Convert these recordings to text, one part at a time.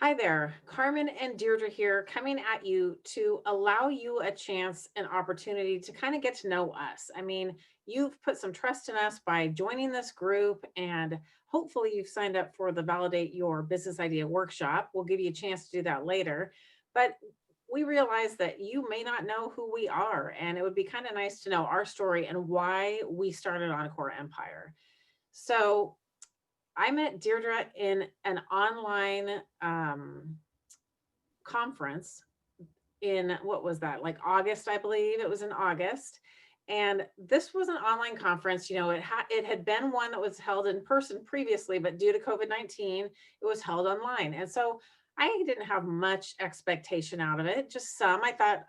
Hi there, Carmen and Deirdre here, coming at you to allow you a chance and opportunity to kind of get to know us. I mean, you've put some trust in us by joining this group, and hopefully, you've signed up for the Validate Your Business Idea workshop. We'll give you a chance to do that later. But we realize that you may not know who we are, and it would be kind of nice to know our story and why we started Encore Empire. So, I met Deirdre in an online conference in what was that, like August, I believe it was in August. And this was an online conference. It had been one that was held in person previously, but due to COVID-19, it was held online. And so I didn't have much expectation out of it, just some. I thought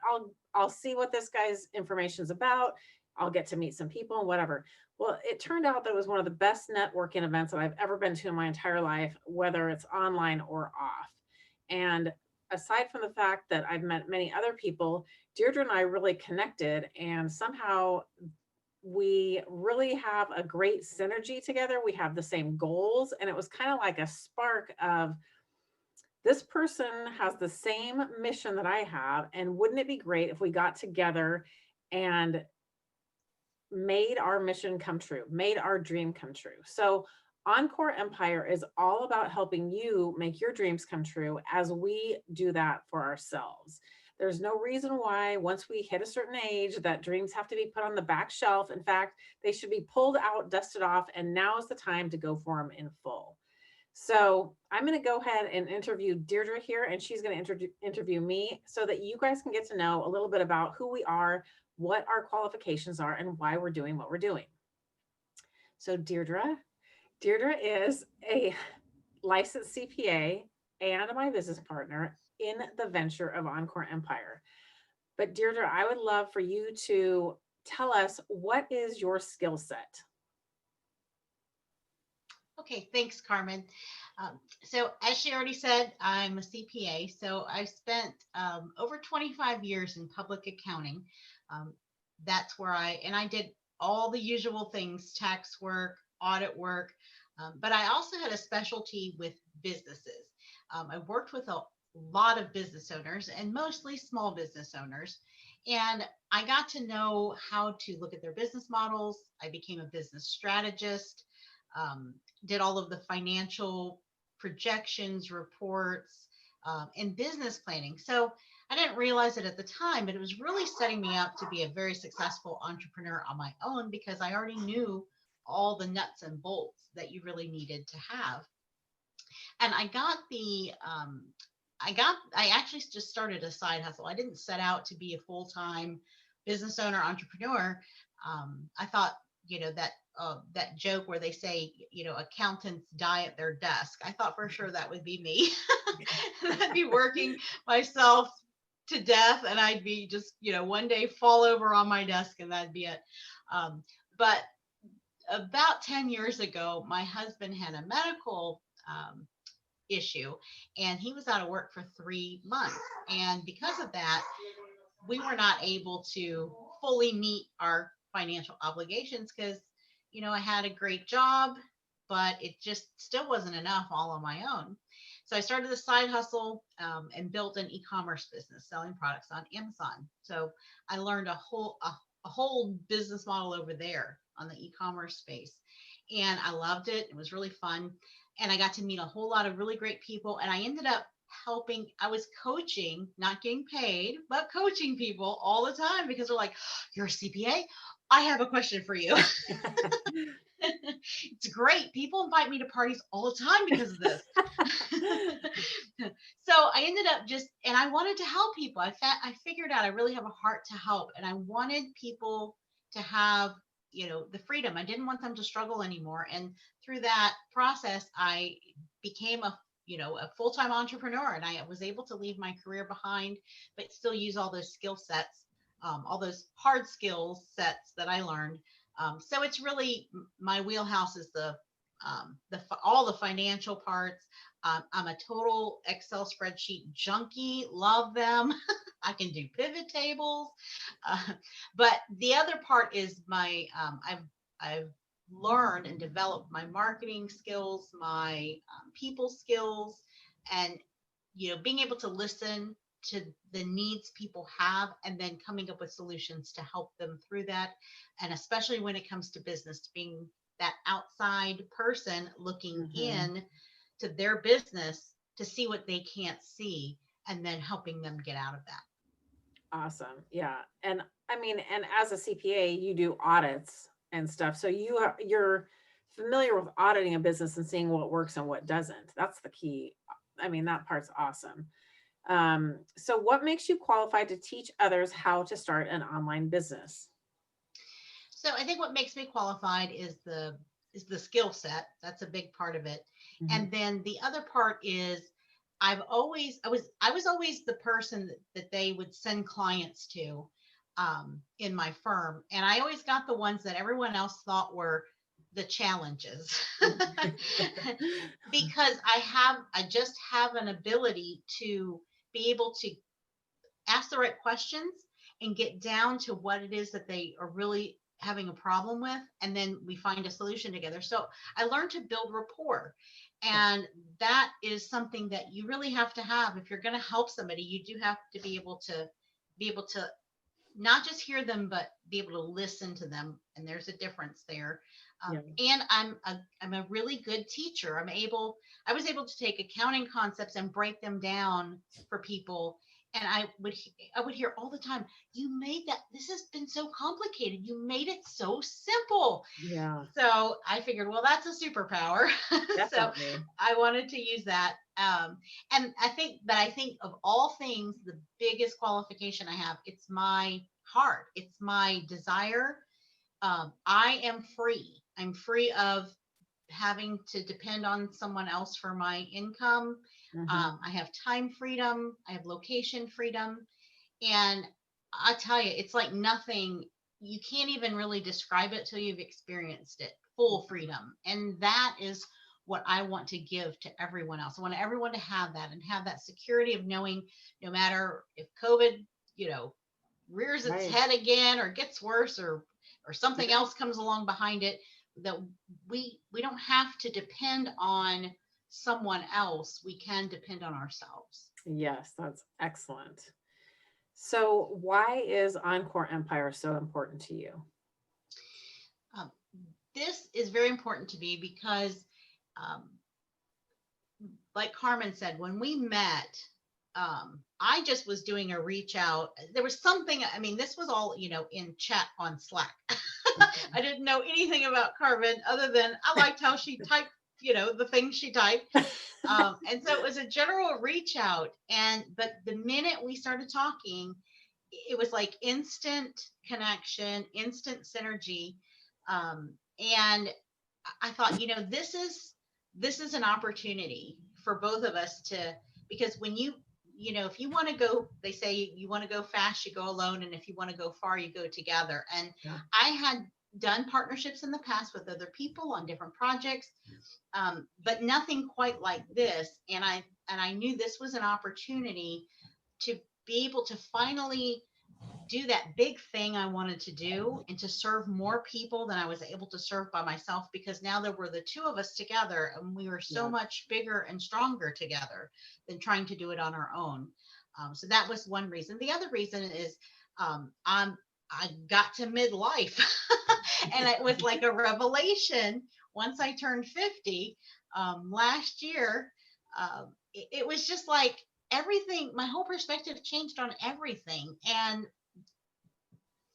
I'll see what this guy's information is about. I'll get to meet some people and whatever. Well, it turned out that it was one of the best networking events that I've ever been to in my entire life, whether it's online or off. And aside from the fact that I've met many other people, Deirdre and I really connected, and somehow we really have a great synergy together. We have the same goals, and it was kind of like a spark of, this person has the same mission that I have, and wouldn't it be great if we got together and made our mission come true, made our dream come true. So, Encore Empire is all about helping you make your dreams come true as we do that for ourselves. There's no reason why, once we hit a certain age, that dreams have to be put on the back shelf. In fact, they should be pulled out, dusted off, and now is the time to go for them in full. So I'm going to go ahead and interview Deirdre here, and she's going to interview me so that you guys can get to know a little bit about who we are, what our qualifications are, and why we're doing what we're doing. So Deirdre is a licensed CPA and my business partner in the venture of Encore Empire. But Deirdre, I would love for you to tell us, what is your skill set? Okay, thanks, Carmen. So, as she already said, I'm a CPA. So, I've spent over 25 years in public accounting. Um, that's where I did all the usual things: tax work, audit work. But I also had a specialty with businesses. I worked with a lot of business owners and mostly small business owners. And I got to know how to look at their business models. I became a business strategist. Um, did all of the financial projections, reports, and business planning. So I didn't realize it at the time, but it was really setting me up to be a very successful entrepreneur on my own because I already knew all the nuts and bolts that you really needed to have. And I actually just started a side hustle. I didn't set out to be a full time business owner, entrepreneur. I thought, that joke where they say, accountants die at their desk. I thought for sure that would be me. I'd be working myself to death, and I'd be just, one day fall over on my desk, and that'd be it. But about 10 years ago, my husband had a medical issue, and he was out of work for 3 months. And because of that, we were not able to fully meet our financial obligations because, I had a great job, but it just still wasn't enough all on my own. So I started a side hustle and built an e-commerce business selling products on Amazon. So I learned a whole business model over there on the e-commerce space, and I loved it. It was really fun, and I got to meet a whole lot of really great people. And I ended up helping. I was coaching, not getting paid, but coaching people all the time because they're like, "You're a CPA. I have a question for you." It's great. People invite me to parties all the time because of this. So I ended up and I wanted to help people. I figured out I really have a heart to help, and I wanted people to have, the freedom. I didn't want them to struggle anymore. And through that process, I became a full-time entrepreneur, and I was able to leave my career behind, but still use all those skill sets, all those hard skill sets that I learned. So it's really my wheelhouse is all the financial parts. I'm a total Excel spreadsheet junkie. Love them. I can do pivot tables, uh, but the other part is I've learned and developed my marketing skills, my people skills, and being able to listen to the needs people have and then coming up with solutions to help them through that. And especially when it comes to business, to being that outside person looking in to their business to see what they can't see and then helping them get out of that. Awesome. Yeah. And I mean, and as a CPA, you do audits and stuff. So you're familiar with auditing a business and seeing what works and what doesn't. That's the key. I mean, that part's awesome. So what makes you qualified to teach others how to start an online business? So I think what makes me qualified is the skill set. That's a big part of it. And then the other part is I was always the person that they would send clients to in my firm. And I always got the ones that everyone else thought were the challenges because I just have an ability to be able to ask the right questions and get down to what it is that they are really having a problem with, and then we find a solution together. So I learned to build rapport, and that is something that you really have to have if you're going to help somebody. You do have to be able to not just hear them but be able to listen to them, and there's a difference there. And I'm a really good teacher. I was able to take accounting concepts and break them down for people. And I would hear all the time, you made that, this has been so complicated, you made it so simple. Yeah, So I figured, well, that's a superpower. So definitely. I wanted to use that. And I think of all things, the biggest qualification I have, it's my heart, it's my desire. I am free. I'm free of having to depend on someone else for my income. I have time freedom. I have location freedom. And I tell you, it's like nothing. You can't even really describe it till you've experienced it. Full freedom. And that is what I want to give to everyone else. I want everyone to have that and have that security of knowing no matter if COVID, rears its Right. head again or gets worse or something else comes along behind it, that we don't have to depend on someone else. We can depend on ourselves. Yes, that's excellent. So why is Encore Empire so important to you? Um, this is very important to me because, um, like Carmen said, when we met, I just was doing a reach out. There was something, I mean, this was all, in chat on Slack. I didn't know anything about Carmen other than I liked how she typed, the things she typed. And so it was a general reach out. But the minute we started talking, it was like instant connection, instant synergy. And I thought, this is an opportunity for both of us because when if you want to go, they say you want to go fast, you go alone. And if you want to go far, you go together. And Yeah. I had done partnerships in the past with other people on different projects, but nothing quite like this. And I knew this was an opportunity to be able to finally do that big thing I wanted to do and to serve more people than I was able to serve by myself, because now there were the two of us together and we were so much bigger and stronger together than trying to do it on our own. So that was one reason. The other reason is I got to midlife and it was like a revelation once I turned 50 last year. It was just like everything, my whole perspective changed on everything. And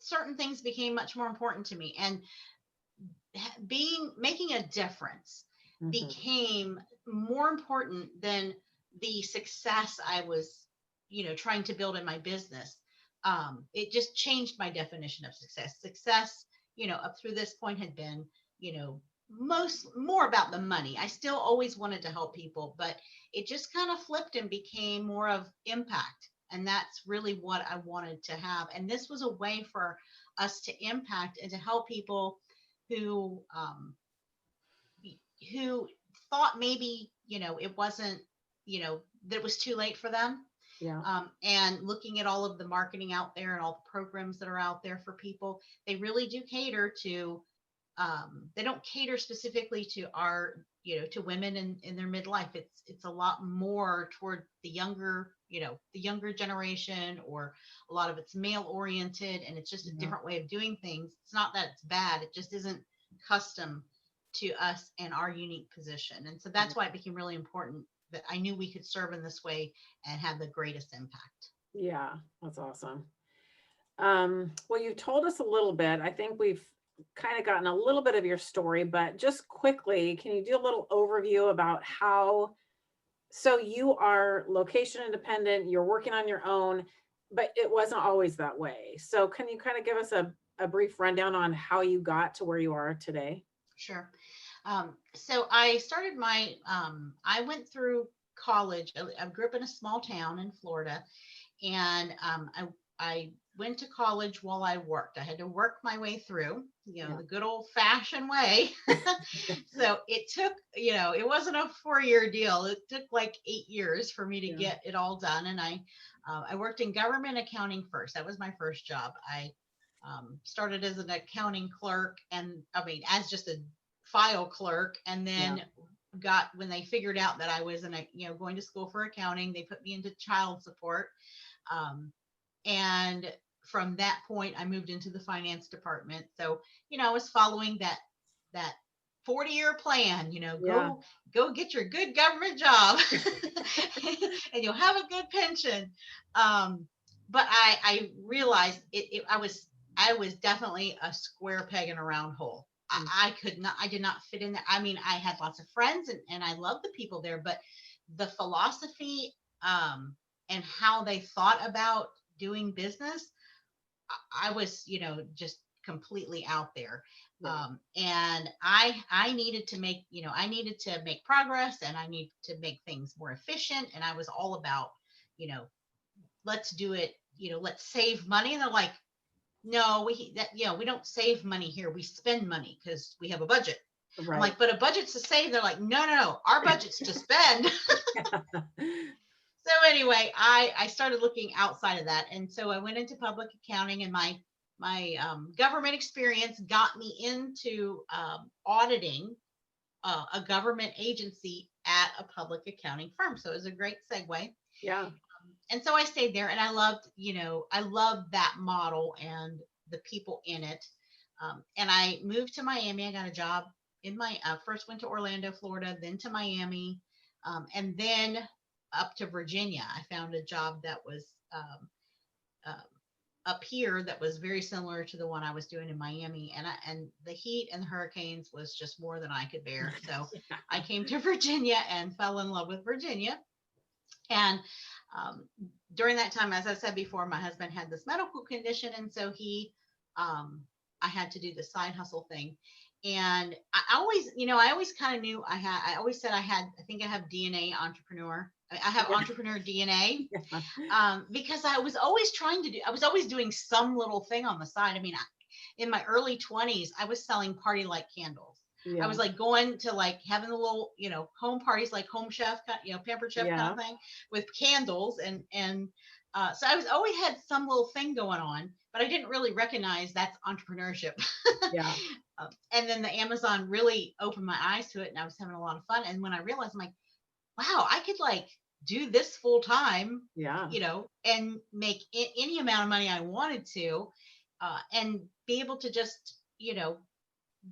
certain things became much more important to me, and making a difference became more important than the success I was trying to build in my business. It just changed my definition of success up through this point had been more about the money. I still always wanted to help people, but it just kind of flipped and became more of impact. And that's really what I wanted to have. And this was a way for us to impact and to help people who thought maybe, it wasn't, that it was too late for them. Yeah. And looking at all of the marketing out there and all the programs that are out there for people, they really do cater to they don't cater specifically to our, to women in their midlife. It's a lot more toward the younger, the younger generation, or a lot of it's male oriented, and it's just a different way of doing things. It's not that it's bad, it just isn't custom to us and our unique position. And so that's why it became really important that I knew we could serve in this way and have the greatest impact. Yeah, that's awesome. Well, you told us a little bit. I think we've kind of gotten a little bit of your story, but just quickly, can you do a little overview about how, so you are location independent, you're working on your own, but it wasn't always that way. So can you kind of give us a brief rundown on how you got to where you are today? Sure. So I started I went through college. I grew up in a small town in Florida, and I went to college while I worked. I had to work my way through, the good old fashioned way. So it took, it wasn't a 4-year deal. It took like 8 years for me to get it all done. And I worked in government accounting first. That was my first job. I started as an accounting clerk, and as just a file clerk, and then when they figured out that I was going to school for accounting, they put me into child support. And from that point, I moved into the finance department. So, I was following that 40-year plan, go get your good government job and you'll have a good pension. But I realized I was definitely a square peg in a round hole. I did not fit in there. I had lots of friends and I loved the people there, but the philosophy and how they thought about doing business, I was, just completely out there. And I needed to make, progress, and I need to make things more efficient. And I was all about, let's do it, let's save money. And they're like, no, we don't save money here. We spend money because we have a budget. Right. I'm like, but a budget's to save. They're like, no, our budget's to spend. So anyway, I started looking outside of that. And so I went into public accounting, and my government experience got me into auditing a government agency at a public accounting firm. So it was a great segue. Yeah. And so I stayed there, and I loved that model and the people in it. And I moved to Miami. I got a job first went to Orlando, Florida, then to Miami, and then up to Virginia. I found a job that was up here that was very similar to the one I was doing in Miami, and the heat and the hurricanes was just more than I could bear. So I came to Virginia and fell in love with Virginia. And during that time, as I said before, my husband had this medical condition, and so I had to do the side hustle thing. And I always kind of knew I always said I think I have DNA entrepreneur. I have entrepreneur DNA, because I was always doing some little thing on the side. In my early 20s, I was selling party light candles. I was like going to like having the little, home parties, like Home Chef, Pampered Chef kind of thing with candles. And so I was always had some little thing going on, but I didn't really recognize that's entrepreneurship. And then the Amazon really opened my eyes to it, and I was having a lot of fun. And when I realized, I'm like, wow, I could like do this full time, and make any amount of money I wanted to, and be able to just,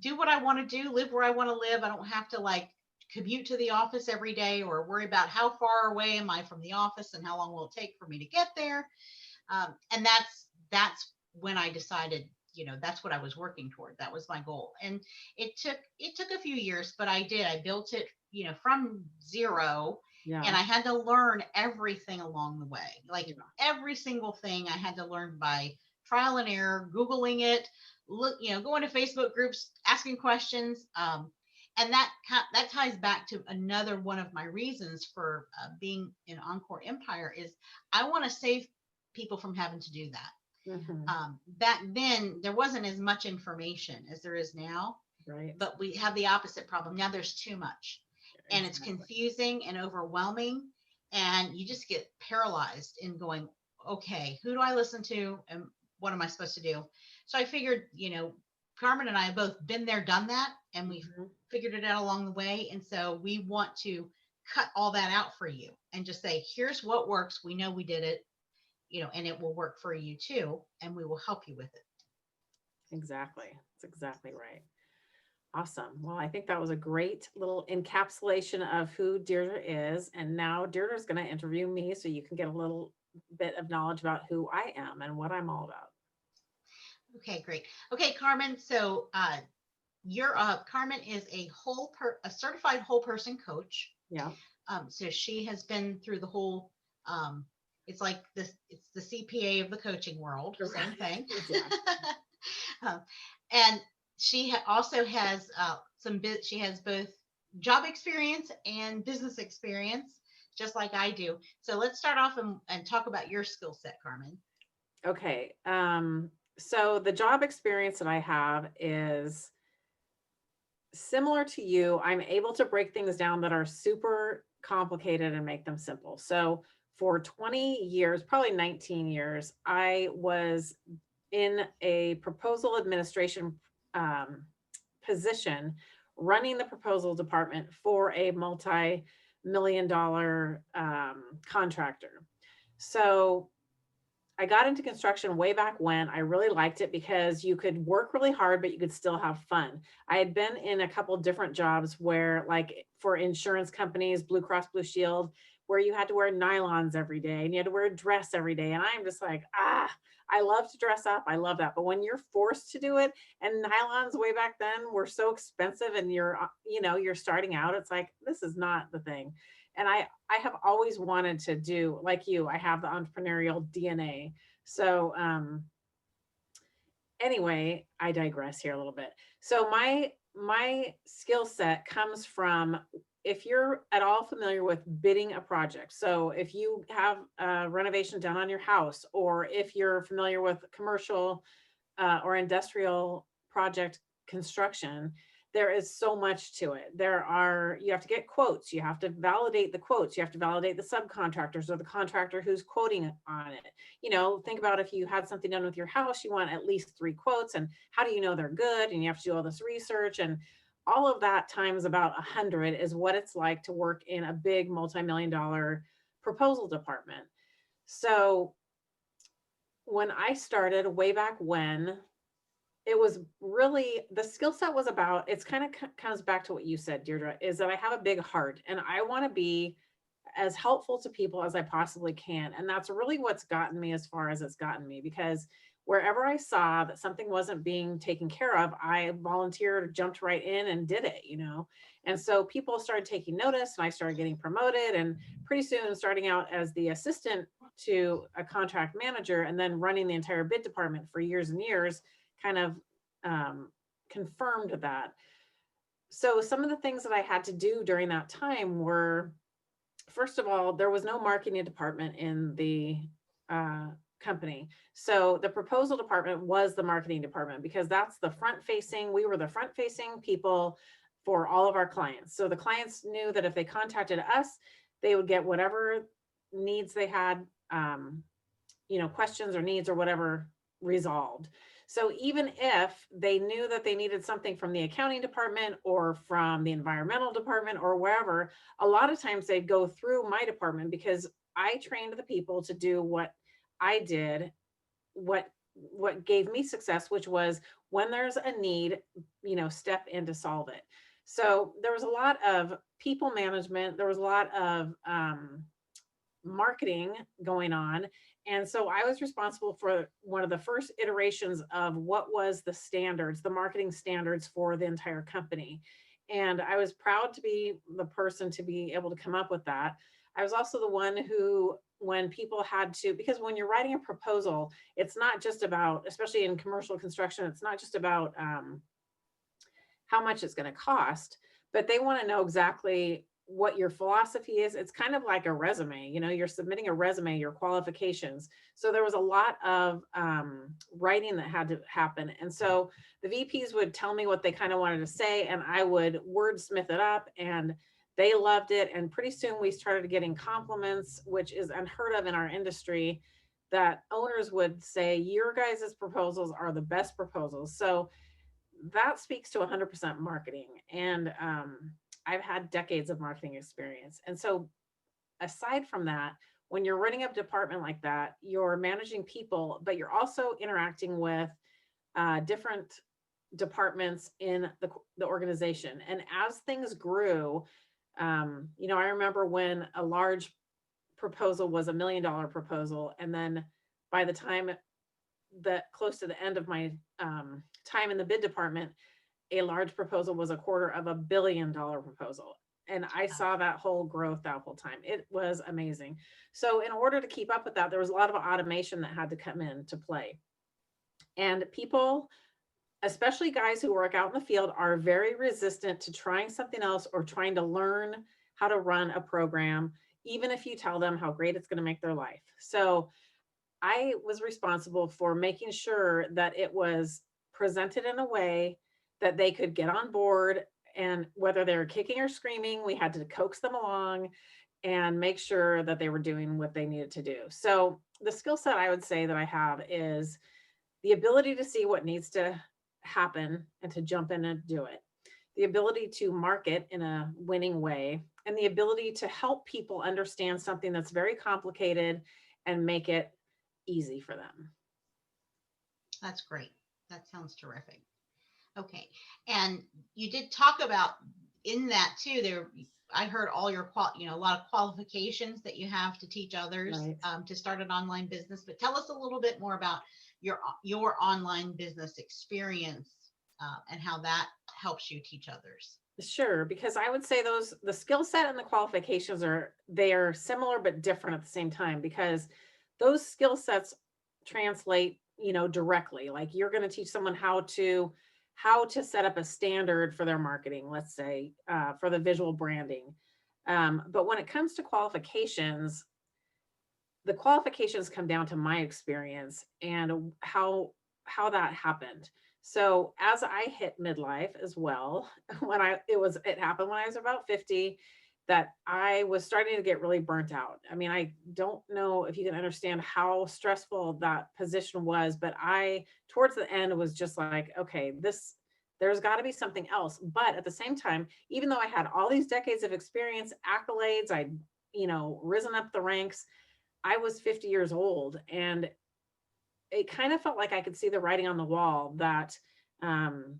do what I want to do, live where I want to live. I don't have to like commute to the office every day or worry about how far away am I from the office and how long will it take for me to get there. And that's when I decided, that's what I was working toward. That was my goal. And it took a few years, but I built it, from zero. And I had to learn everything along the way. Like every single thing I had to learn by trial and error, Googling it, going to Facebook groups, asking questions. And that ties back to another one of my reasons for being in Encore Empire is I want to save people from having to do that. Mm-hmm. Back then, there wasn't as much information as there is now, right? But we have the opposite problem. Now there's too much, and it's confusing and overwhelming, and you just get paralyzed in going, okay, who do I listen to, and what am I supposed to do? So I figured, Carmen and I have both been there, done that, and we've Mhm. figured it out along the way. And so we want to cut all that out for you and just say, here's what works. We know we did it, and it will work for you too. And we will help you with it. Exactly. That's exactly right. Awesome. Well, I think that was a great little encapsulation of who Deirdre is. And now Deirdre is going to interview me so you can get a little bit of knowledge about who I am and what I'm all about. Okay, great. Okay, Carmen. So you're Carmen is a certified whole person coach. Yeah. So she has been through the whole. It's like this. It's the CPA of the coaching world. Same thing. Yeah. Um, and she also has she has both job experience and business experience, just like I do. So let's start off and talk about your skill set, Carmen. Okay. So the job experience that I have is similar to you. I'm able to break things down that are super complicated and make them simple. So for 20 years, probably 19 years, I was in a proposal administration position running the proposal department for a multi-million dollar contractor. So I got into construction way back when. I really liked it because you could work really hard, but you could still have fun. I had been in a couple different jobs where, like for insurance companies, Blue Cross Blue Shield, where you had to wear nylons every day and you had to wear a dress every day. And I'm just like, I love to dress up. I love that. But when you're forced to do it, and nylons way back then were so expensive and you're starting out, it's like, this is not the thing. And I have always wanted to do like you. I have the entrepreneurial DNA. So anyway, I digress here a little bit. So my skill set comes from, if you're at all familiar with bidding a project. So if you have a renovation done on your house, or if you're familiar with commercial or industrial project construction, there is so much to it. You have to get quotes, you have to validate the quotes, you have to validate the subcontractors or the contractor who's quoting on it. Think about if you had something done with your house, you want at least 3 quotes, and how do you know they're good? And you have to do all this research, and all of that times about 100 is what it's like to work in a big multi-million dollar proposal department. So when I started way back when, it was really, the skill set was about, it's kind of comes back to what you said, Deirdre, is that I have a big heart and I want to be as helpful to people as I possibly can. And that's really what's gotten me as far as it's gotten me, because wherever I saw that something wasn't being taken care of, I volunteered, jumped right in and did it. And so people started taking notice and I started getting promoted, and pretty soon starting out as the assistant to a contract manager and then running the entire bid department for years and years kind of confirmed that. So some of the things that I had to do during that time were, first of all, there was no marketing department in the company. So the proposal department was the marketing department, because that's we were the front facing people for all of our clients. So the clients knew that if they contacted us, they would get whatever needs they had, questions or needs or whatever, resolved. So even if they knew that they needed something from the accounting department or from the environmental department or wherever, a lot of times they'd go through my department, because I trained the people to do what I did, what gave me success, which was when there's a need, step in to solve it. So there was a lot of people management, there was a lot of marketing going on. And so I was responsible for one of the first iterations of what was the marketing standards for the entire company. And I was proud to be the person to be able to come up with that. I was also the one who, when people had to, because when you're writing a proposal, it's not just about, especially in commercial construction, it's not just about how much it's going to cost, but they want to know exactly what your philosophy is. It's kind of like a resume, you're submitting a resume, your qualifications. So there was a lot of writing that had to happen. And so the VPs would tell me what they kind of wanted to say, and I would wordsmith it up, and they loved it. And pretty soon we started getting compliments, which is unheard of in our industry, that owners would say, your guys' proposals are the best proposals. So that speaks to 100% marketing. And I've had decades of marketing experience. And so, aside from that, when you're running a department like that, you're managing people, but you're also interacting with different departments in the organization. And as things grew, I remember when a large proposal was $1 million proposal. And then by the time that close to the end of my time in the bid department, a large proposal was $250 million proposal. And I Oh, saw that whole growth that whole time. It was amazing. So in order to keep up with that, there was a lot of automation that had to come into play. And people, especially guys who work out in the field, are very resistant to trying something else or trying to learn how to run a program, even if you tell them how great it's going to make their life. So I was responsible for making sure that it was presented in a way that they could get on board. And whether they were kicking or screaming, we had to coax them along and make sure that they were doing what they needed to do. So the skill set I would say that I have is the ability to see what needs to happen and to jump in and do it, the ability to market in a winning way, and the ability to help people understand something that's very complicated and make it easy for them. that's great. That sounds terrific. Okay. And you did talk about in that too, there, I heard all your, a lot of qualifications that you have to teach others Right. to start an online business, but tell us a little bit more about your online business experience and how that helps you teach others. Sure, because I would say the skill set and the qualifications they are similar but different at the same time, because those skill sets translate, directly. Like you're going to teach someone how to set up a standard for their marketing, let's say, for the visual branding. But when it comes to qualifications, the qualifications come down to my experience and how that happened. So as I hit midlife as well, it happened when I was about 50, that I was starting to get really burnt out. I mean, I don't know if you can understand how stressful that position was, but I towards the end was just like, okay, there's got to be something else. But at the same time, even though I had all these decades of experience, accolades, I'd, risen up the ranks, I was 50 years old, and it kind of felt like I could see the writing on the wall that um,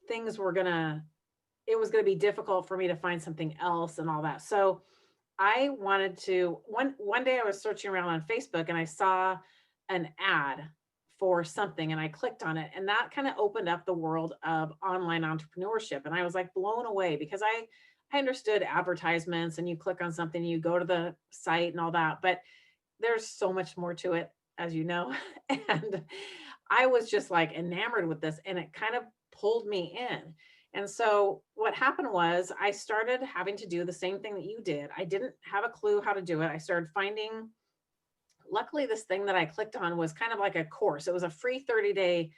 things were gonna, it was gonna be difficult for me to find something else and all that. So I wanted to. One day I was searching around on Facebook and I saw an ad for something and I clicked on it, and that kind of opened up the world of online entrepreneurship. And I was like blown away because I understood advertisements and you click on something, you go to the site and all that, but there's so much more to it, as you know. And I was just like enamored with this, and it kind of pulled me in. And so what happened was I started having to do the same thing that you did. I didn't have a clue how to do it. I started finding, luckily, this thing that I clicked on was kind of like a course. It was a free 30-day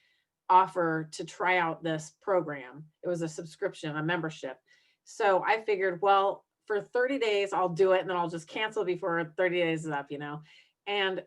offer to try out this program. It was a subscription, a membership. So I figured, well, for 30 days, I'll do it and then I'll just cancel before 30 days is up. And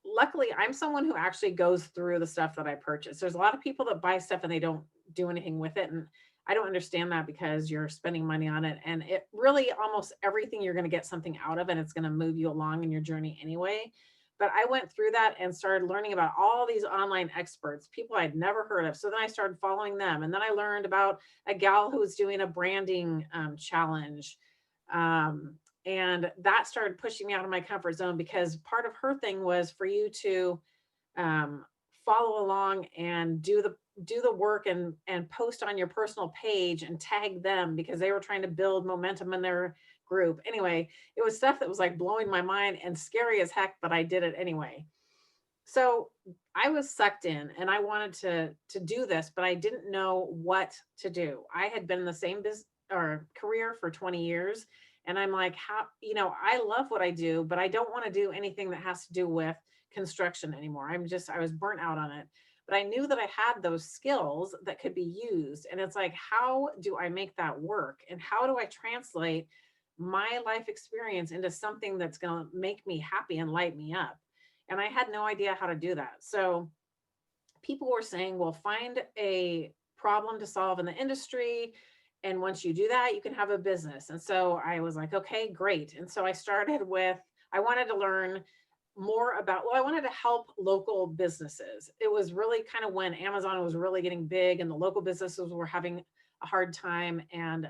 luckily, I'm someone who actually goes through the stuff that I purchase. There's a lot of people that buy stuff and they don't do anything with it. And I don't understand that, because you're spending money on it. And it really, almost everything you're going to get something out of, and it's going to move you along in your journey anyway. But I went through that and started learning about all these online experts, people I'd never heard of. So then I started following them. And then I learned about a gal who was doing a branding challenge. Um, and that started pushing me out of my comfort zone, because part of her thing was for you to um, follow along and do the work and post on your personal page and tag them, because they were trying to build momentum in their group. Anyway, it was stuff that was like blowing my mind and scary as heck, but I did it anyway. So I was sucked in and I wanted to do this, but I didn't know what to do. I had been in the same business or career for 20 years. And I'm like, how, I love what I do, but I don't want to do anything that has to do with construction anymore. I was burnt out on it. But I knew that I had those skills that could be used. And it's like, how do I make that work? And how do I translate my life experience into something that's going to make me happy and light me up? And I had no idea how to do that. So people were saying, well, find a problem to solve in the industry. And once you do that, you can have a business. And so I was like, okay, great. And so I started with, I wanted to learn more about, well, I wanted to help local businesses. It was really kind of when Amazon was really getting big and the local businesses were having a hard time. And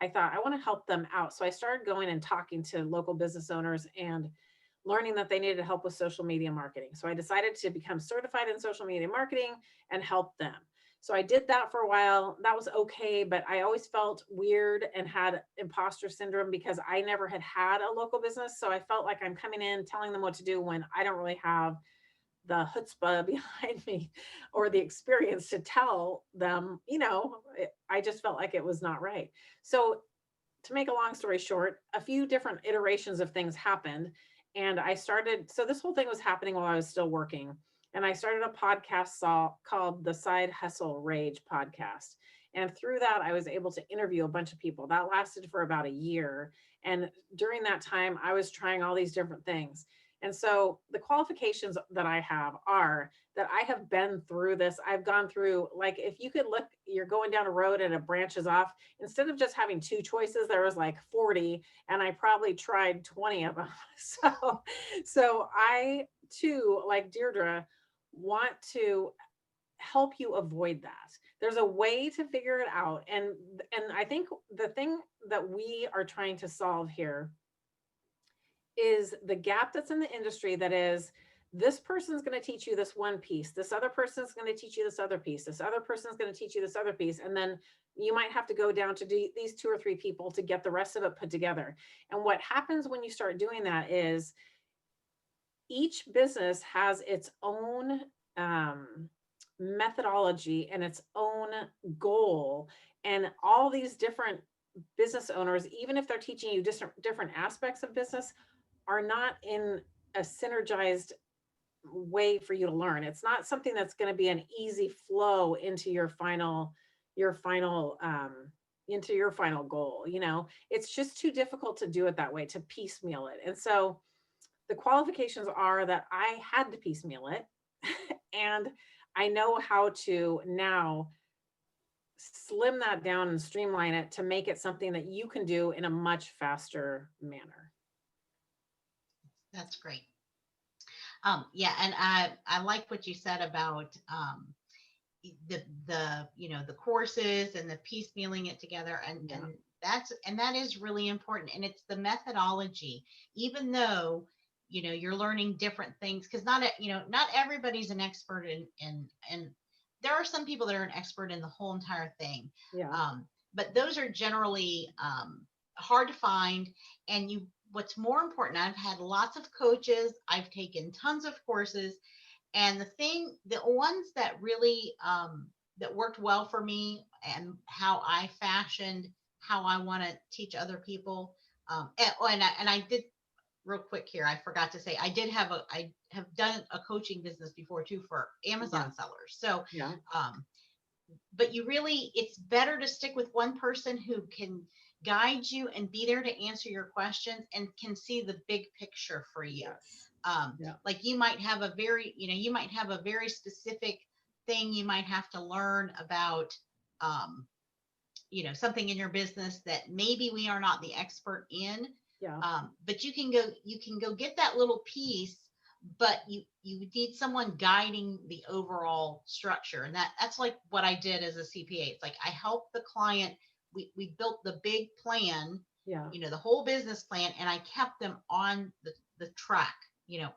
I thought I want to help them out. So I started going and talking to local business owners and learning that they needed help with social media marketing. So I decided to become certified in social media marketing and help them. So I did that for a while. That was okay, but I always felt weird and had imposter syndrome because I never had a local business. So I felt like I'm coming in telling them what to do when I don't really have the chutzpah behind me or the experience to tell them, I just felt like it was not right. So to make a long story short, a few different iterations of things happened. And I started, so this whole thing was happening while I was still working. And I started a podcast called the Side Hustle Rage podcast. And through that, I was able to interview a bunch of people. That lasted for about a year. And during that time, I was trying all these different things. And so the qualifications that I have are that I have been through this. I've gone through, like, if you could look, you're going down a road and it branches off, instead of just having two choices, there was like 40, and I probably tried 20 of them. So I too, like Deirdre, want to help you avoid that. There's a way to figure it out. And I think the thing that we are trying to solve here is the gap that's in the industry, that is, this person's going to teach you this one piece, this other person's going to teach you this other piece, this other person's going to teach you this other piece, and then you might have to go down to these 2 or 3 people to get the rest of it put together. And what happens when you start doing that is each business has its own methodology and its own goal, and all these different business owners, even if they're teaching you different aspects of business, are not in a synergized way for you to learn. It's not something that's going to be an easy flow into your final into your final goal. It's just too difficult to do it that way, to piecemeal it. And so the qualifications are that I had to piecemeal it and I know how to now slim that down and streamline it to make it something that you can do in a much faster manner. That's great. Yeah, and I like what you said about the courses and the piecemealing it together, and that is really important. And it's the methodology, even though you're learning different things, because not everybody's an expert in there are some people that are an expert in the whole entire thing. But those are generally hard to find. And what's more important, I've had lots of coaches, I've taken tons of courses, and the ones that really that worked well for me and how I fashioned how I want to teach other people. And I did, real quick here, I forgot to say, I have done a coaching business before too for Amazon sellers. So but it's better to stick with one person who can guide you and be there to answer your questions and can see the big picture for you. Like you might have a very specific thing you might have to learn about, something in your business that maybe we are not the expert in. But you can go get that little piece, but you need someone guiding the overall structure. And that's like what I did as a CPA. It's like I helped the client. We built the big plan, the whole business plan, and I kept them on the track,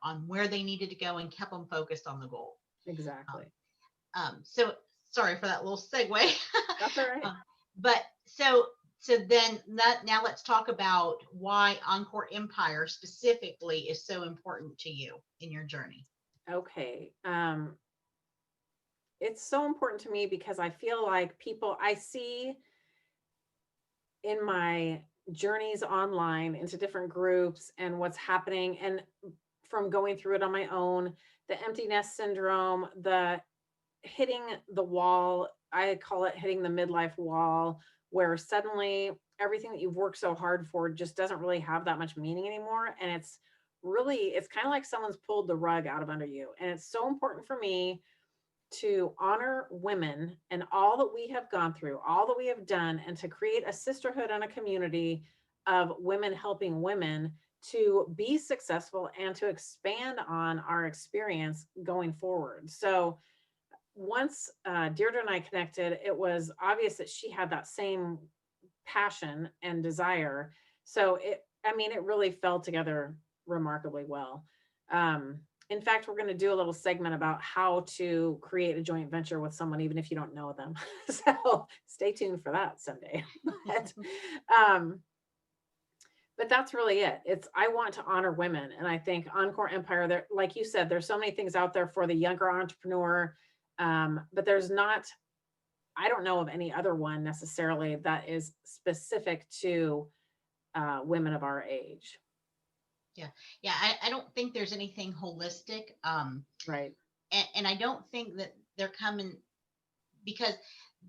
on where they needed to go, and kept them focused on the goal. Exactly. So sorry for that little segue. That's all right. But so then now let's talk about why Encore Empire specifically is so important to you in your journey. Okay. It's so important to me because I feel like I see in my journeys online into different groups and what's happening, and from going through it on my own, the empty nest syndrome, the hitting the wall, I call it hitting the midlife wall, where suddenly everything that you've worked so hard for just doesn't really have that much meaning anymore. And it's kind of like someone's pulled the rug out of under you. And it's so important for me to honor women and all that we have gone through, all that we have done, and to create a sisterhood and a community of women helping women to be successful and to expand on our experience going forward. So once Deirdre and I connected, it was obvious that she had that same passion and desire. So I mean, it really fell together remarkably well. Um, in fact, we're going to do a little segment about how to create a joint venture with someone, even if you don't know them. So stay tuned for that someday. but, um, but that's really it. I want to honor women. And I think Encore Empire, there, like you said, there's so many things out there for the younger entrepreneur. But there's not, I don't know of any other one necessarily that is specific to women of our age. Yeah. Yeah. I don't think there's anything holistic. Right. And I don't think that they're coming because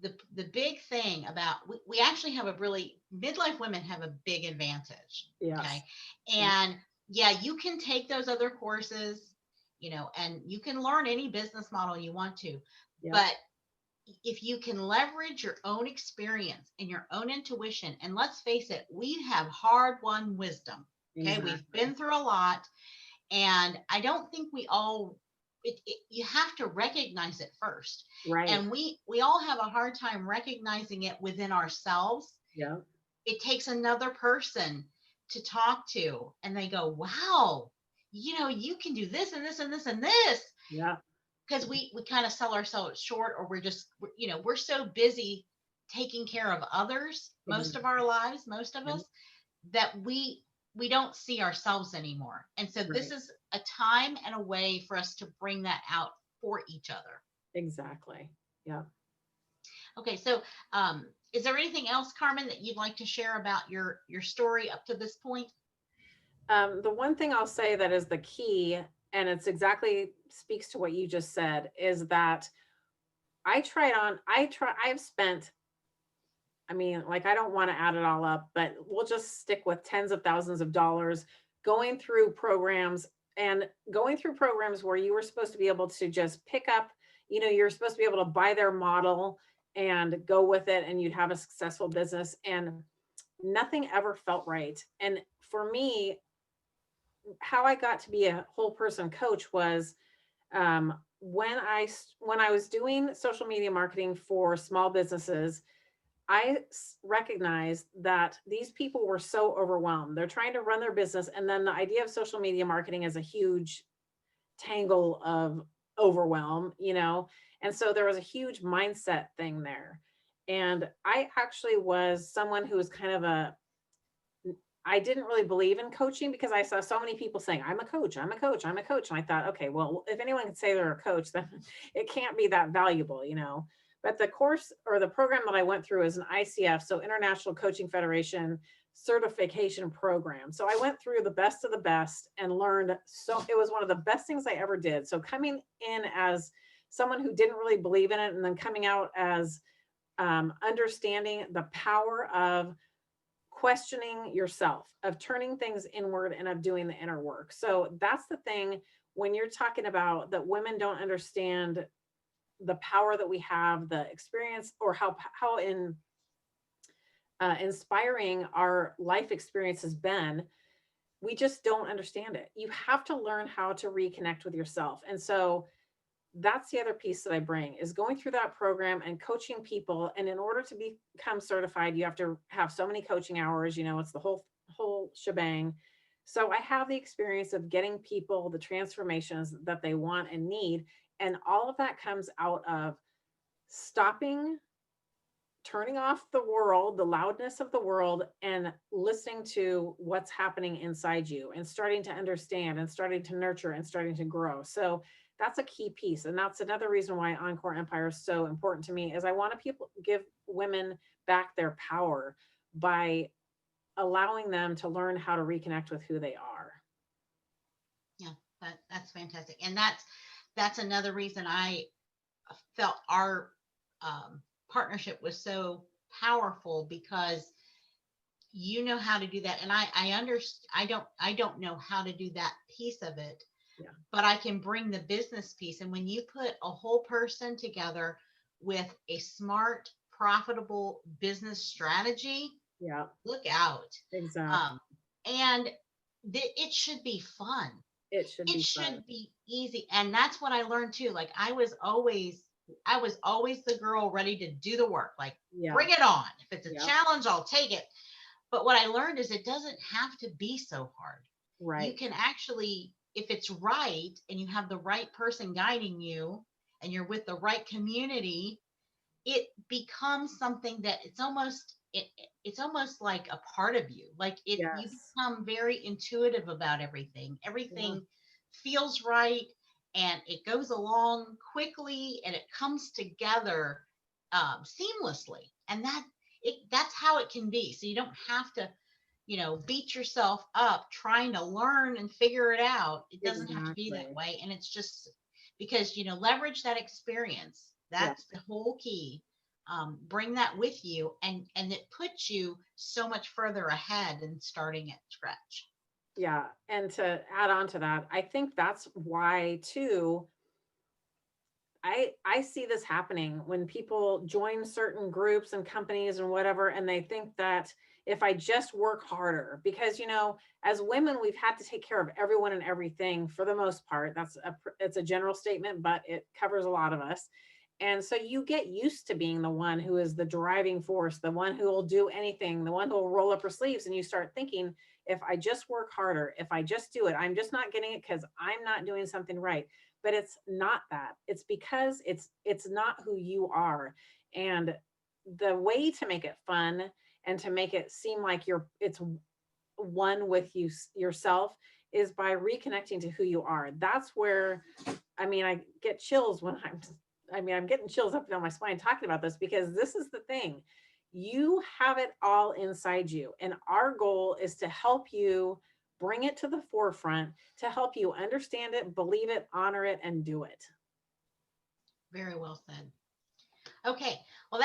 the big thing about we actually have a really midlife women have a big advantage. Yes. Okay. And yeah, you can take those other courses, and you can learn any business model you want to, but if you can leverage your own experience and your own intuition, and let's face it, we have hard won wisdom. Okay. Exactly. We've been through a lot, and I don't think we all you have to recognize it first. Right. And we all have a hard time recognizing it within ourselves. Yeah. It takes another person to talk to, and they go, wow, you can do this and this and this and this. Yeah. Because we kind of sell ourselves short, or we're so busy taking care of others most of our lives, most of us, that we don't see ourselves anymore. And so this is a time and a way for us to bring that out for each other. Exactly. Yeah. Okay. So, is there anything else, Carmen, that you'd like to share about your story up to this point? The one thing I'll say that is the key, and it's exactly speaks to what you just said, is that I've spent, I mean, like, I don't want to add it all up, but we'll just stick with tens of thousands of dollars going through programs where you were supposed to be able to just pick up, you're supposed to be able to buy their model and go with it, and you'd have a successful business, and nothing ever felt right. And for me, how I got to be a whole person coach was when I was doing social media marketing for small businesses. I recognized that these people were so overwhelmed. They're trying to run their business, and then the idea of social media marketing is a huge tangle of overwhelm, and so there was a huge mindset thing there. And I actually was someone who was kind of I didn't really believe in coaching because I saw so many people saying, I'm a coach, I'm a coach, I'm a coach. And I thought, okay, well, if anyone can say they're a coach, then it can't be that valuable, But the course or the program that I went through is an ICF, so International Coaching Federation certification program. So I went through the best of the best and learned. So it was one of the best things I ever did. So coming in as someone who didn't really believe in it, and then coming out as understanding the power of questioning yourself, of turning things inward, and of doing the inner work. So that's the thing when you're talking about that women don't understand the power that we have, the experience, or how inspiring our life experience has been. We just don't understand it. You have to learn how to reconnect with yourself. And so that's the other piece that I bring, is going through that program and coaching people. And in order to become certified, you have to have so many coaching hours, it's the whole shebang. So I have the experience of getting people the transformations that they want and need. And all of that comes out of stopping, turning off the world, the loudness of the world, and listening to what's happening inside you, and starting to understand, and starting to nurture, and starting to grow. So that's a key piece. And that's another reason why Encore Empire is so important to me, is I want to give women back their power by allowing them to learn how to reconnect with who they are. Yeah, that's fantastic. And that's another reason I felt our partnership was so powerful, because you know how to do that. And I don't know how to do that piece of it. Yeah. but I can bring the business piece. And when you put a whole person together with a smart, profitable business strategy, Yeah. look out. Exactly. Um, and it should be fun. It should It be fun. should be easy. And that's what I learned too. Like I was always the girl ready to do the work. Like, Yeah. bring it on. If it's a Yeah. challenge, I'll take it. But what I learned is it doesn't have to be so hard. You Right. can actually, if it's right and you have the right person guiding you and you're with the right community, it becomes something that it's almost like a part of you. Like, you Yes. become very intuitive about everything. Yeah. Everything feels right, and it goes along quickly, and it comes together seamlessly. And that's how it can be. So you don't have to, beat yourself up trying to learn and figure it out. It doesn't have to be that Exactly. way. And it's just because, leverage that experience. Yeah. That's the whole key. Bring that with you, and it puts you so much further ahead than starting at scratch. Yeah. And to add on to that, I think that's why too, I see this happening when people join certain groups and companies and whatever, and they think that if I just work harder, because as women, we've had to take care of everyone and everything for the most part. It's a general statement, but it covers a lot of us. And so you get used to being the one who is the driving force, the one who will do anything, the one who will roll up her sleeves. And you start thinking, if I just work harder, if I just do it, I'm just not getting it because I'm not doing something right. But it's not that. It's because it's not who you are. And the way to make it fun and to make it seem like it's one with yourself is by reconnecting to who you are. That's where, I mean, I get chills when I'm getting chills up and down my spine talking about this, because this is the thing. You have it all inside you. And our goal is to help you bring it to the forefront, to help you understand it, believe it, honor it, and do it. Very well said. Okay. Well,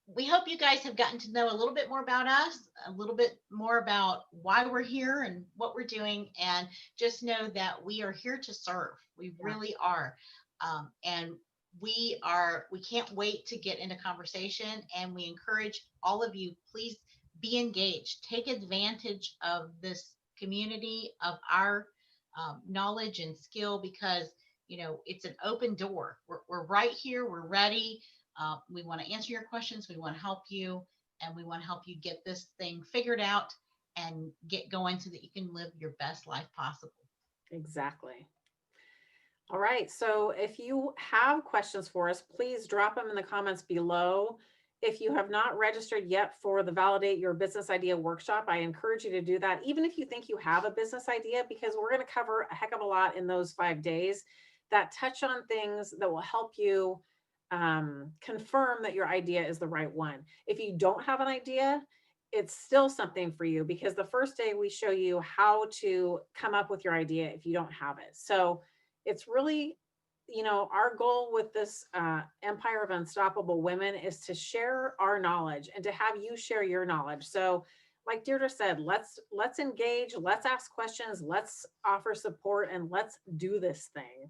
we hope you guys have gotten to know a little bit more about us, a little bit more about why we're here and what we're doing. And just know that we are here to serve. We Yeah. really are. And we can't wait to get into conversation. And we encourage all of you, please be engaged. Take advantage of this community, of our knowledge and skill, because, it's an open door. We're right here. We're ready. We want to answer your questions. We want to help you, and we want to help you get this thing figured out and get going so that you can live your best life possible. Exactly. All right. So if you have questions for us, please drop them in the comments below. If you have not registered yet for the Validate Your Business Idea workshop, I encourage you to do that, even if you think you have a business idea, because we're going to cover a heck of a lot in those 5 days that touch on things that will help you confirm that your idea is the right one. If you don't have an idea, it's still something for you, because the first day we show you how to come up with your idea if you don't have it. So it's really, our goal with this Empire of Unstoppable Women is to share our knowledge and to have you share your knowledge. So like Deirdre said, let's engage, let's ask questions, let's offer support, and let's do this thing.